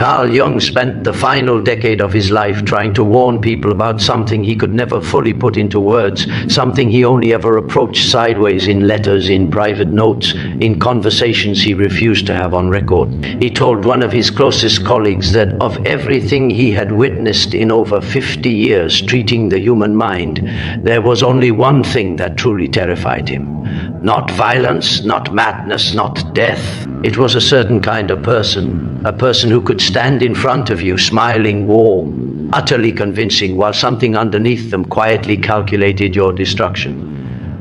Carl Jung spent the final decade of his life trying to warn people about something he could never fully put into words, something he only ever approached sideways in letters, in private notes, in conversations he refused to have on record. He told one of his closest colleagues that of everything he had witnessed in over 50 years treating the human mind, there was only one thing that truly terrified him. Not violence, not madness, not death. It was a certain kind of person, a person who could stand in front of you, smiling, warm, utterly convincing, while something underneath them quietly calculated your destruction.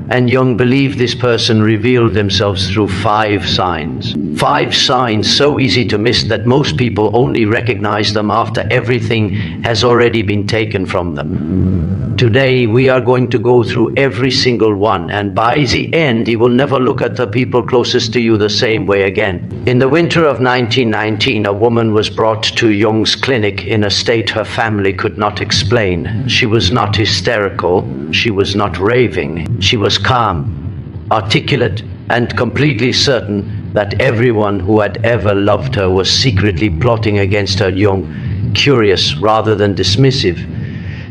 And Jung believed this person revealed themselves through 5 signs. 5 signs so easy to miss that most people only recognize them after everything has already been taken from them. Today we are going to go through every single one, and by the end you will never look at the people closest to you the same way again. In the winter of 1919, a woman was brought to Jung's clinic in a state her family could not explain. She was not hysterical, she was not raving, she was calm, articulate, and completely certain that everyone who had ever loved her was secretly plotting against her. Jung, curious rather than dismissive,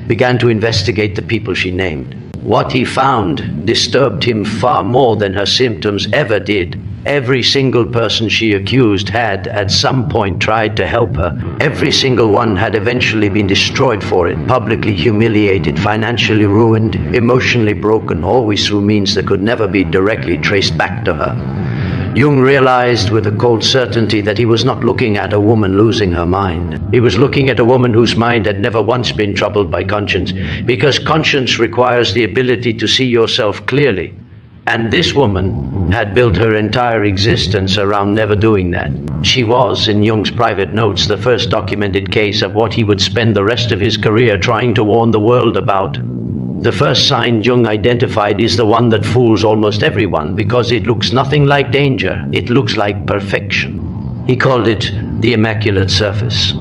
began to investigate the people she named. What he found disturbed him far more than her symptoms ever did. Every single person she accused had, at some point, tried to help her. Every single one had eventually been destroyed for it, publicly humiliated, financially ruined, emotionally broken, always through means that could never be directly traced back to her. Jung realized with a cold certainty that he was not looking at a woman losing her mind. He was looking at a woman whose mind had never once been troubled by conscience, because conscience requires the ability to see yourself clearly. And this woman had built her entire existence around never doing that. She was, in Jung's private notes, the first documented case of what he would spend the rest of his career trying to warn the world about. The first sign Jung identified is the one that fools almost everyone, because it looks nothing like danger. It looks like perfection. He called it the immaculate surface.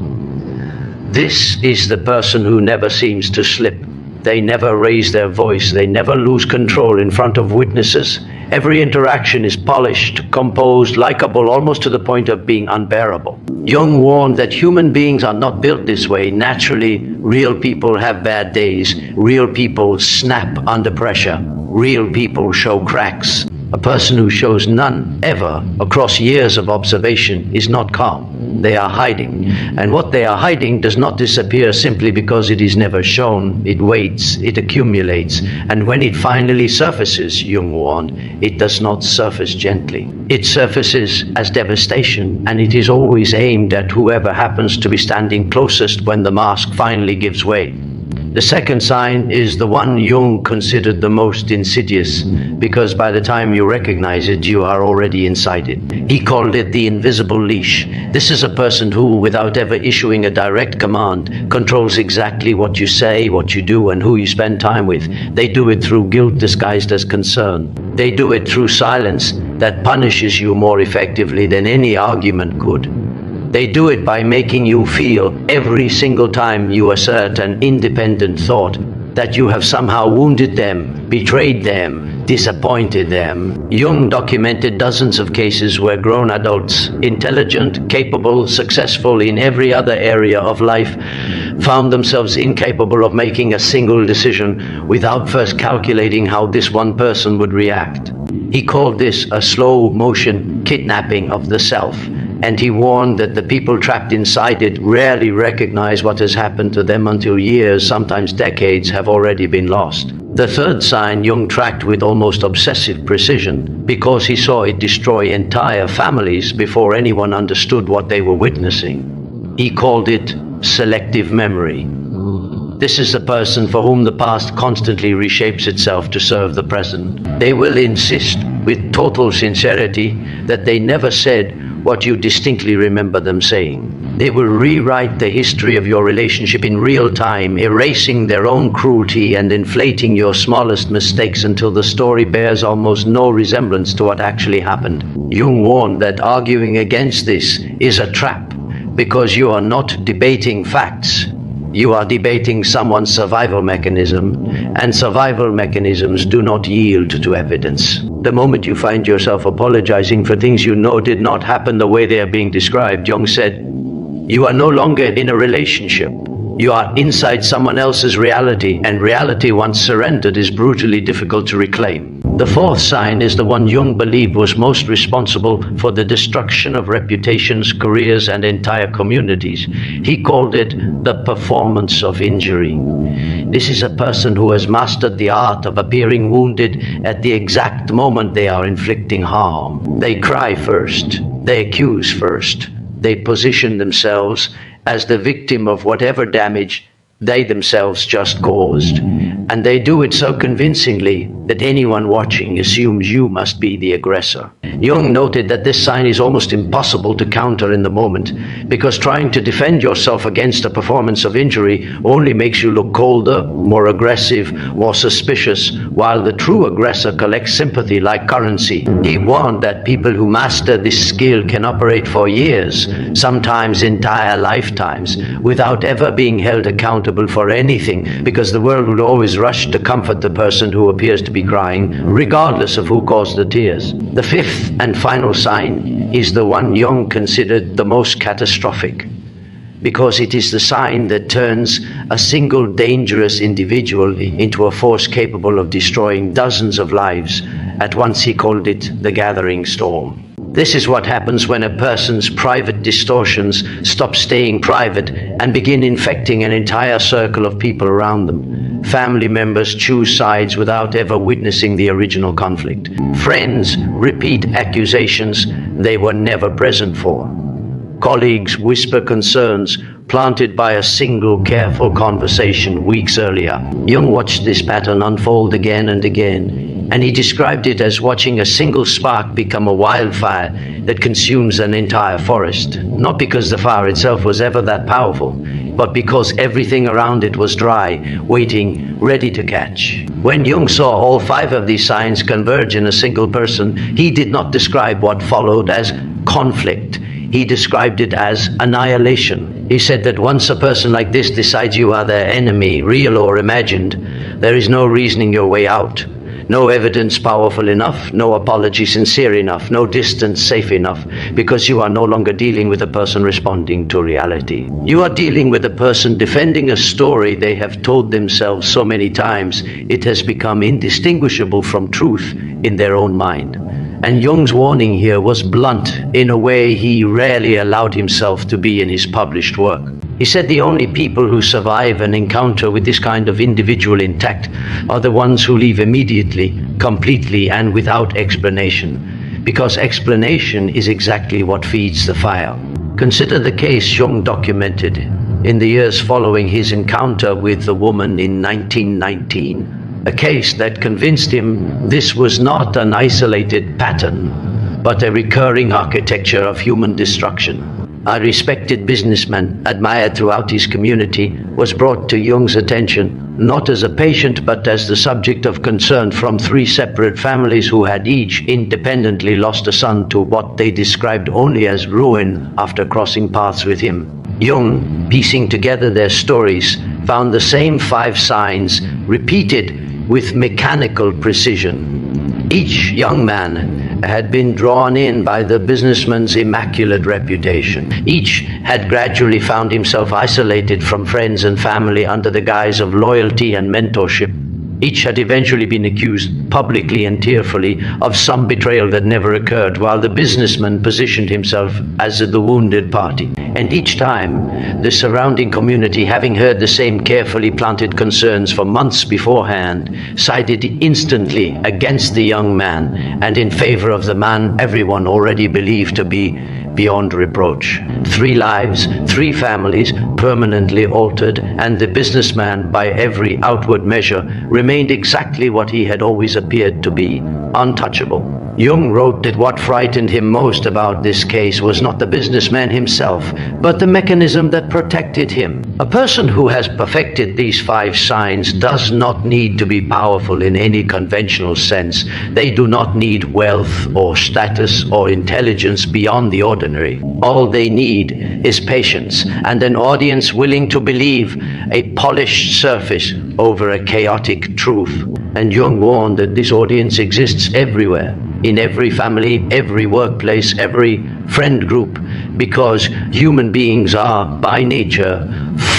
This is the person who never seems to slip. They never raise their voice. They never lose control in front of witnesses. Every interaction is polished, composed, likable, almost to the point of being unbearable. Jung warned that human beings are not built this way. Naturally, real people have bad days. Real people snap under pressure. Real people show cracks. A person who shows none, ever, across years of observation, is not calm. They are hiding. And what they are hiding does not disappear simply because it is never shown. It waits, it accumulates. And when it finally surfaces, Jung warned, it does not surface gently. It surfaces as devastation, and it is always aimed at whoever happens to be standing closest when the mask finally gives way. The second sign is the one Jung considered the most insidious, because by the time you recognize it, you are already inside it. He called it the invisible leash. This is a person who, without ever issuing a direct command, controls exactly what you say, what you do, and who you spend time with. They do it through guilt disguised as concern. They do it through silence that punishes you more effectively than any argument could. They do it by making you feel every single time you assert an independent thought that you have somehow wounded them, betrayed them, disappointed them. Jung documented dozens of cases where grown adults, intelligent, capable, successful in every other area of life, found themselves incapable of making a single decision without first calculating how this one person would react. He called this a slow motion kidnapping of the self. And he warned that the people trapped inside it rarely recognize what has happened to them until years, sometimes decades, have already been lost. The third sign Jung tracked with almost obsessive precision, because he saw it destroy entire families before anyone understood what they were witnessing. He called it selective memory. This is the person for whom the past constantly reshapes itself to serve the present. They will insist with total sincerity that they never said what you distinctly remember them saying. They will rewrite the history of your relationship in real time, erasing their own cruelty and inflating your smallest mistakes until the story bears almost no resemblance to what actually happened. Jung warned that arguing against this is a trap, because you are not debating facts. You are debating someone's survival mechanism, and survival mechanisms do not yield to evidence. The moment you find yourself apologizing for things you know did not happen the way they are being described, Jung said, You are no longer in a relationship. You are inside someone else's reality, and reality once surrendered is brutally difficult to reclaim. The fourth sign is the one Jung believed was most responsible for the destruction of reputations, careers, and entire communities. He called it the performance of injury. This is a person who has mastered the art of appearing wounded at the exact moment they are inflicting harm. They cry first, they accuse first, they position themselves as the victim of whatever damage they themselves just caused. And they do it so convincingly that anyone watching assumes you must be the aggressor. Jung noted that this sign is almost impossible to counter in the moment, because trying to defend yourself against a performance of injury only makes you look colder, more aggressive, more suspicious, while the true aggressor collects sympathy like currency. He warned that people who master this skill can operate for years, sometimes entire lifetimes, without ever being held accountable for anything, because the world will always rush to comfort the person who appears to be crying, regardless of who caused the tears. The fifth and final sign is the one Jung considered the most catastrophic, because it is the sign that turns a single dangerous individual into a force capable of destroying dozens of lives. At once he called it the gathering storm. This is what happens when a person's private distortions stop staying private and begin infecting an entire circle of people around them. Family members choose sides without ever witnessing the original conflict. Friends repeat accusations they were never present for. Colleagues whisper concerns planted by a single careful conversation weeks earlier. Jung watched this pattern unfold again and again, and he described it as watching a single spark become a wildfire that consumes an entire forest. Not because the fire itself was ever that powerful, but because everything around it was dry, waiting, ready to catch. When Jung saw all five of these signs converge in a single person, he did not describe what followed as conflict. He described it as annihilation. He said that once a person like this decides you are their enemy, real or imagined, there is no reasoning your way out. No evidence powerful enough, no apology sincere enough, no distance safe enough, because you are no longer dealing with a person responding to reality. You are dealing with a person defending a story they have told themselves so many times it has become indistinguishable from truth in their own mind. And Jung's warning here was blunt in a way he rarely allowed himself to be in his published work. He said the only people who survive an encounter with this kind of individual intact are the ones who leave immediately, completely, and without explanation, because explanation is exactly what feeds the fire. Consider the case Jung documented in the years following his encounter with the woman in 1919. A case that convinced him this was not an isolated pattern, but a recurring architecture of human destruction. A respected businessman, admired throughout his community, was brought to Jung's attention not as a patient but as the subject of concern from three separate families who had each independently lost a son to what they described only as ruin after crossing paths with him. Jung, piecing together their stories, found the same five signs repeated with mechanical precision. Each young man had been drawn in by the businessman's immaculate reputation. Each had gradually found himself isolated from friends and family under the guise of loyalty and mentorship. Each had eventually been accused publicly and tearfully of some betrayal that never occurred, while the businessman positioned himself as the wounded party. And each time, the surrounding community, having heard the same carefully planted concerns for months beforehand, sided instantly against the young man and in favor of the man everyone already believed to be beyond reproach. 3 lives, 3 families permanently altered, and the businessman, by every outward measure, remained exactly what he had always appeared to be, untouchable. Jung wrote that what frightened him most about this case was not the businessman himself, but the mechanism that protected him. A person who has perfected these 5 signs does not need to be powerful in any conventional sense. They do not need wealth or status or intelligence beyond the ordinary. All they need is patience and an audience willing to believe, a polished surface over a chaotic truth. And Jung warned that this audience exists everywhere, in every family, every workplace, every friend group, because human beings are, by nature,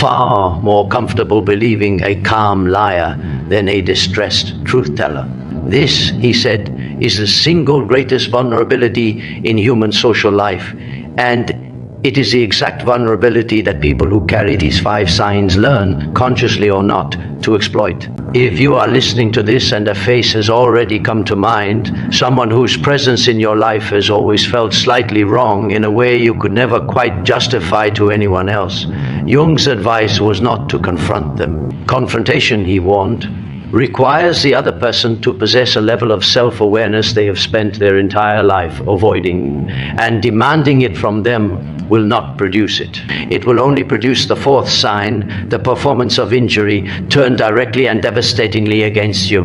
far more comfortable believing a calm liar than a distressed truth-teller. This, he said, is the single greatest vulnerability in human social life, and it is the exact vulnerability that people who carry these 5 signs learn, consciously or not, to exploit. If you are listening to this and a face has already come to mind, someone whose presence in your life has always felt slightly wrong in a way you could never quite justify to anyone else, Jung's advice was not to confront them. Confrontation, he warned, requires the other person to possess a level of self-awareness they have spent their entire life avoiding, and demanding it from them will not produce it. It will only produce the 4th sign, the performance of injury, turned directly and devastatingly against you.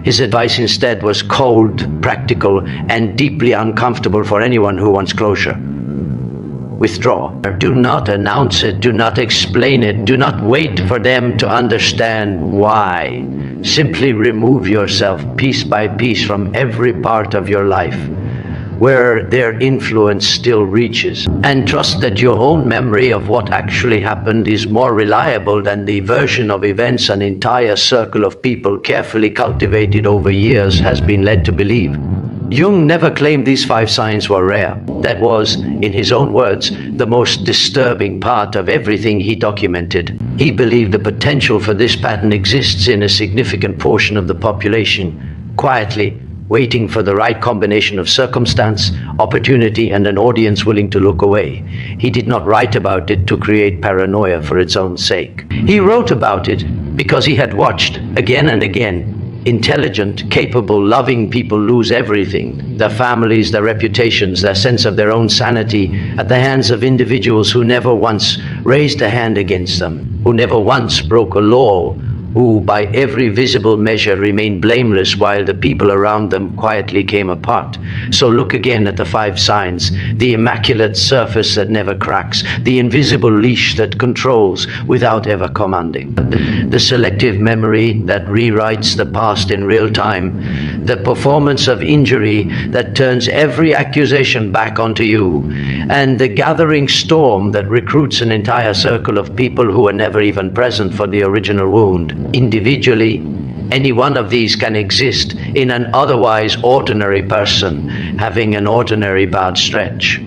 His advice instead was cold, practical, and deeply uncomfortable for anyone who wants closure. Withdraw. Do not announce it. Do not explain it. Do not wait for them to understand why. Simply remove yourself piece by piece from every part of your life where their influence still reaches, and trust that your own memory of what actually happened is more reliable than the version of events an entire circle of people carefully cultivated over years has been led to believe. Jung never claimed these 5 signs were rare. That was, in his own words, the most disturbing part of everything he documented. He believed the potential for this pattern exists in a significant portion of the population, quietly waiting for the right combination of circumstance, opportunity, and an audience willing to look away. He did not write about it to create paranoia for its own sake. He wrote about it because he had watched, again and again, intelligent, capable, loving people lose everything, their families, their reputations, their sense of their own sanity, at the hands of individuals who never once raised a hand against them, who never once broke a law, who by every visible measure remained blameless while the people around them quietly came apart. So look again at the 5 signs, the immaculate surface that never cracks, the invisible leash that controls without ever commanding, the selective memory that rewrites the past in real time, the performance of injury that turns every accusation back onto you, and the gathering storm that recruits an entire circle of people who were never even present for the original wound. Individually, any one of these can exist in an otherwise ordinary person having an ordinary bad stretch.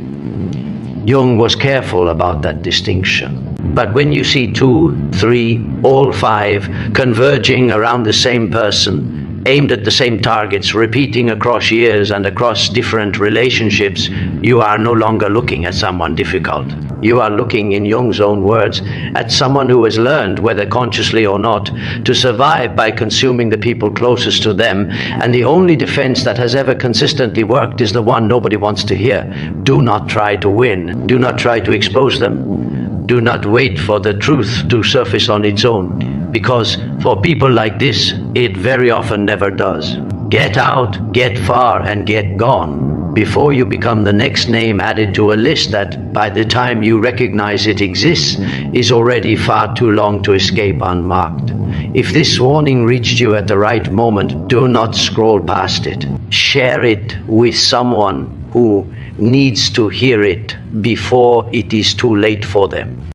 Jung was careful about that distinction. But when you see 2, 3, all 5 converging around the same person, aimed at the same targets, repeating across years and across different relationships, you are no longer looking at someone difficult. You are looking, in Jung's own words, at someone who has learned, whether consciously or not, to survive by consuming the people closest to them, and the only defense that has ever consistently worked is the one nobody wants to hear. Do not try to win. Do not try to expose them. Do not wait for the truth to surface on its own, because for people like this, it very often never does. Get out, get far, and get gone before you become the next name added to a list that, by the time you recognize it exists, is already far too long to escape unmarked. If this warning reached you at the right moment, do not scroll past it. Share it with someone who needs to hear it before it is too late for them.